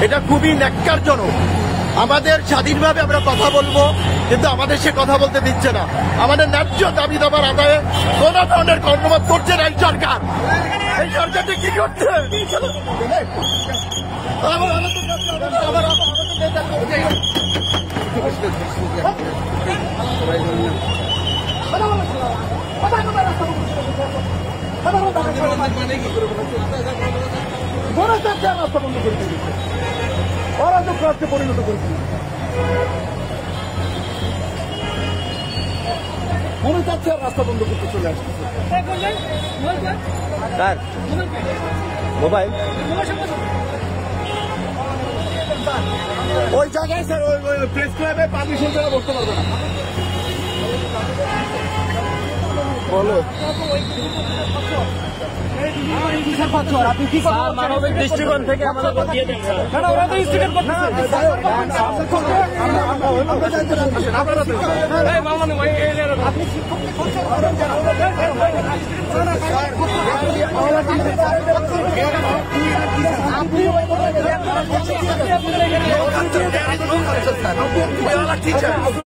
এটা খুবই ন্যাক্কারজনক। আমাদের স্বাধীনভাবে আমরা কথা বলবো, কিন্তু আমাদের সে কথা বলতে দিচ্ছে না। আমাদের ন্যায্য দাবি দাবার আদায়ে কোন ধরনের কর্মবাদ করছে না এই সরকার। এই সরকারটি কি করছে? রাস্তা বন্ধ করে দিয়েছে, অরাজক রাজ্যে পরিণত করেছে। মনে চাচ্ছে আর রাস্তা বন্ধ করতে চলে আসতেছে। মোবাইল ওই জায়গায় স্যার, ওই প্রেস ক্লাবে পারমিশন ছাড়া বসতে পারবে না। বলো আপনি কি মানবিক দৃষ্টিকোণ থেকে আমাদের দিয়ে দেন? ওরা তো স্টিকার করতেছে।